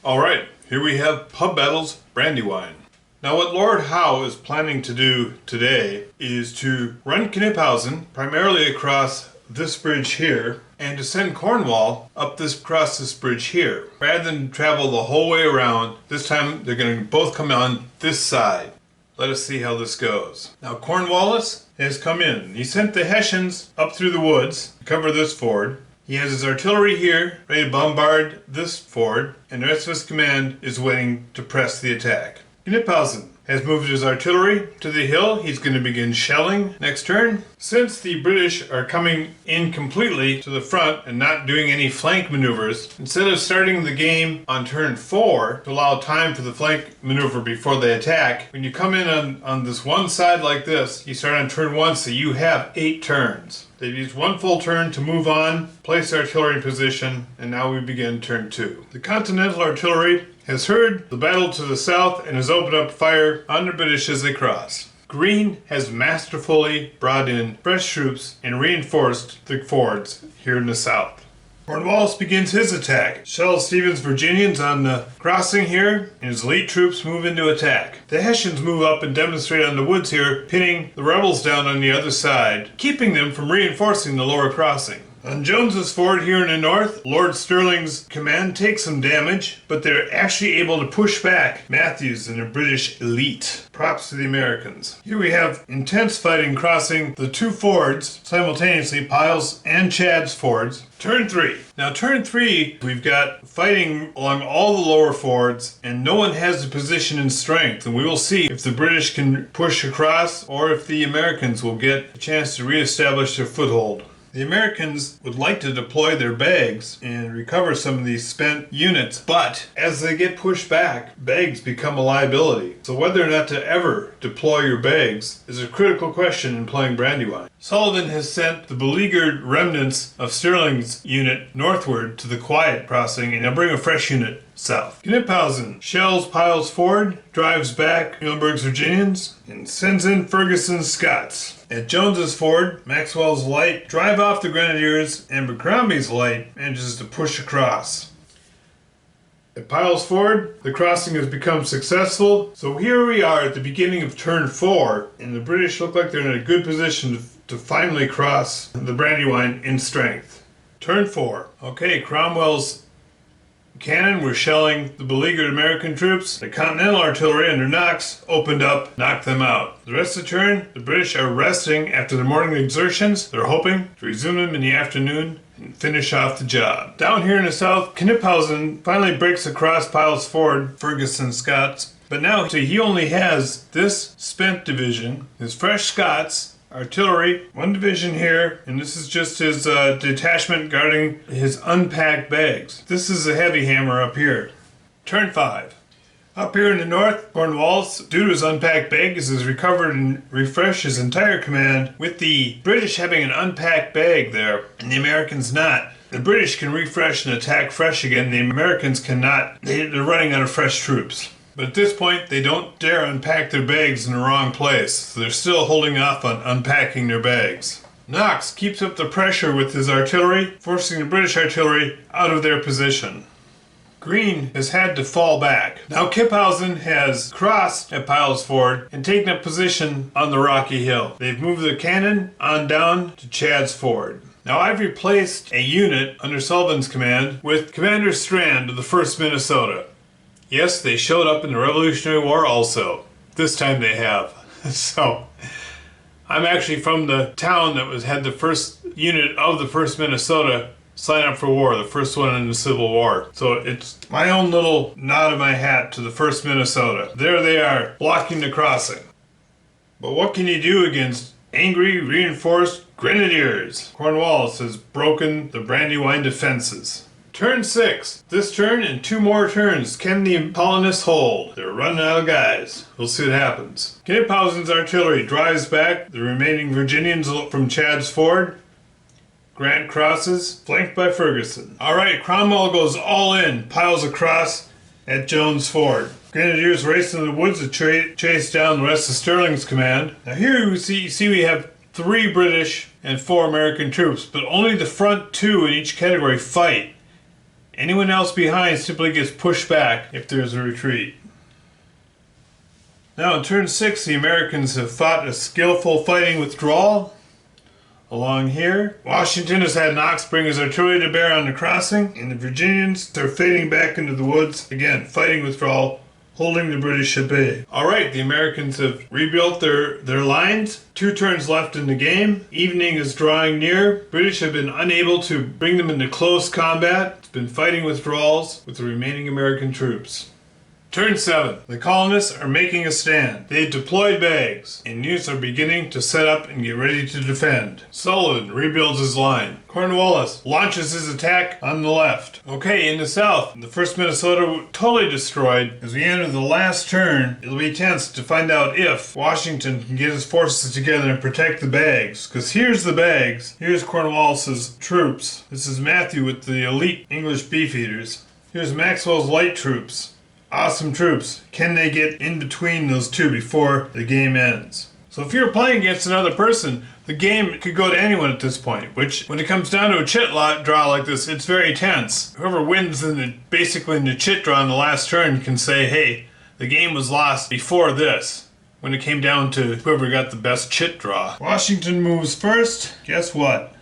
Alright, here we have Pub Battles Brandywine. Now what Lord Howe is planning to do today is to run Kniphausen primarily across this bridge here and to send Cornwall up across this bridge here. Rather than travel the whole way around, this time they're going to both come on this side. Let us see how this goes. Now Cornwallis has come in. He sent the Hessians up through the woods to cover this ford. He has his artillery here, ready to bombard this ford, and the rest of his command is waiting to press the attack. Kniphausen has moved his artillery to the hill. He's going to begin shelling next turn. Since the British are coming in completely to the front and not doing any flank maneuvers, instead of starting the game on turn 4 to allow time for the flank maneuver before they attack, when you come in on this one side like this, you start on turn 1, so you have 8 turns. They've used one full turn to move on, place artillery in position, and now we begin turn 2. The Continental Artillery has heard the battle to the south and has opened up fire on the British as they cross. Green has masterfully brought in fresh troops and reinforced the fords here in the south. Cornwallis begins his attack. Shells Stephen's Virginians on the crossing here, and his elite troops move into attack. The Hessians move up and demonstrate on the woods here, pinning the rebels down on the other side, keeping them from reinforcing the lower crossing. On Jones's ford here in the north, Lord Stirling's command takes some damage, but they're actually able to push back Matthews and the British elite. Props to the Americans. Here we have intense fighting crossing the two fords simultaneously, Pyle's and Chad's fords. Turn 3. Now turn 3, we've got fighting along all the lower fords, and no one has the position in strength, and we will see if the British can push across or if the Americans will get a chance to reestablish their foothold. The Americans would like to deploy their bags and recover some of these spent units, but as they get pushed back, bags become a liability. So whether or not to ever deploy your bags is a critical question in playing Brandywine. Sullivan has sent the beleaguered remnants of Stirling's unit northward to the quiet crossing, and he'll bring a fresh unit south. Kniphausen shells Pyle's ford, drives back Muhlenberg's Virginians, and sends in Ferguson's Scots. At Jones's ford, Maxwell's light drive off the Grenadiers, and Abercrombie's light manages to push across. At Pyle's ford, the crossing has become successful, so here we are at the beginning of turn 4, and the British look like they're in a good position to finally cross the Brandywine in strength. Turn 4. Okay, Cromwell's cannon were shelling the beleaguered American troops. The Continental Artillery under Knox opened up, knocked them out. The rest of the turn, the British are resting after their morning exertions. They're hoping to resume them in the afternoon and finish off the job. Down here in the south, Kniphausen finally breaks across Pyle's ford, Ferguson's Scots, but now he only has this spent division, his fresh Scots, artillery, one division here, and this is just his detachment guarding his unpacked bags. This is a heavy hammer up here. Turn 5. Up here in the north, Cornwallis, due to his unpacked bags, has recovered and refreshed his entire command, with the British having an unpacked bag there, and the Americans not. The British can refresh and attack fresh again, the Americans cannot. They're running out of fresh troops. But at this point, they don't dare unpack their bags in the wrong place, so they're still holding off on unpacking their bags. Knox keeps up the pressure with his artillery, forcing the British artillery out of their position. Green has had to fall back. Now Kniphausen has crossed at Pyle's ford and taken up position on the rocky hill. They've moved their cannon on down to Chad's ford. Now I've replaced a unit under Sullivan's command with Commander Strand of the 1st Minnesota. Yes, they showed up in the Revolutionary War also. This time they have. So, I'm actually from the town that had the first unit of the 1st Minnesota sign up for war, the first one in the Civil War. So it's my own little nod of my hat to the 1st Minnesota. There they are, blocking the crossing. But what can you do against angry, reinforced Grenadiers? Cornwallis has broken the Brandywine defenses. Turn 6. This turn and 2 more turns. Can the colonists hold? They're running out of guys. We'll see what happens. Kniphausen's artillery drives back the remaining Virginians from Chad's ford. Grant crosses, flanked by Ferguson. Alright, Cromwell goes all in, piles across at Jones' ford. Grenadiers race into the woods to chase down the rest of Stirling's command. Now here you see we have 3 British and 4 American troops, but only the front 2 in each category fight. Anyone else behind simply gets pushed back if there's a retreat. Now in turn 6, the Americans have fought a skillful fighting withdrawal. Along here, Washington has had Knox bring his artillery to bear on the crossing, and the Virginians, they're fading back into the woods, again, fighting withdrawal, holding the British at bay. Alright, the Americans have rebuilt their lines. 2 turns left in the game. Evening is drawing near. British have been unable to bring them into close combat. It's been fighting withdrawals with the remaining American troops. Turn 7. The colonists are making a stand. They've deployed bags, and units are beginning to set up and get ready to defend. Sullivan rebuilds his line. Cornwallis launches his attack on the left. Okay, in the south, the 1st Minnesota totally destroyed. As we enter the last turn, it'll be tense to find out if Washington can get his forces together and protect the bags. Because here's the bags. Here's Cornwallis's troops. This is Matthew with the elite English beefeaters. Here's Maxwell's light troops. Awesome troops. Can they get in between those two before the game ends? So if you're playing against another person, the game could go to anyone at this point, which when it comes down to a chit draw like this, it's very tense. Whoever wins basically in the chit draw in the last turn can say, hey, the game was lost before this, when it came down to whoever got the best chit draw. Washington moves first. Guess what?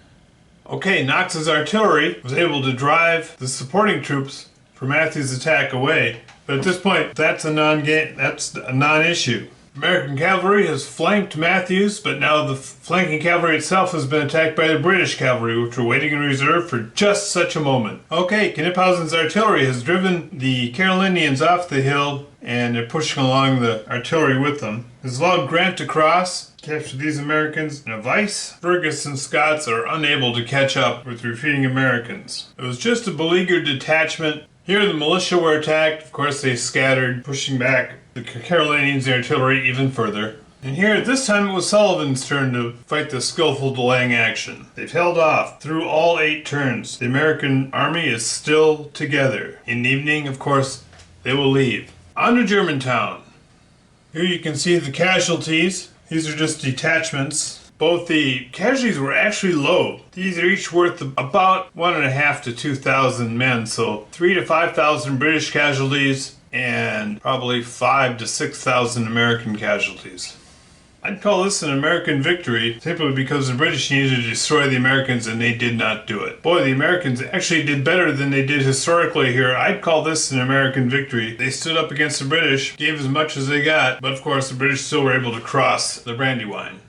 Okay, Knox's artillery was able to drive the supporting troops for Matthew's attack away. But at this point, that's a non-issue. American cavalry has flanked Matthews, but now the flanking cavalry itself has been attacked by the British cavalry, which were waiting in reserve for just such a moment. Okay, Kniphausen's artillery has driven the Carolinians off the hill, and they're pushing along the artillery with them. Has allowed Grant to cross, capture these Americans in a vice. Fergus and Scots are unable to catch up with retreating Americans. It was just a beleaguered detachment. Here the militia were attacked. Of course they scattered, pushing back the Carolinians' artillery even further. And here, this time it was Sullivan's turn to fight the skillful delaying action. They've held off through all 8 turns. The American army is still together. In the evening, of course, they will leave. On to Germantown. Here you can see the casualties. These are just detachments. Both the casualties were actually low. These are each worth about 1,500 to 2,000 men, so 3,000 to 5,000 British casualties and probably 5,000 to 6,000 American casualties. I'd call this an American victory simply because the British needed to destroy the Americans and they did not do it. Boy, the Americans actually did better than they did historically here. I'd call this an American victory. They stood up against the British, gave as much as they got, but of course the British still were able to cross the Brandywine.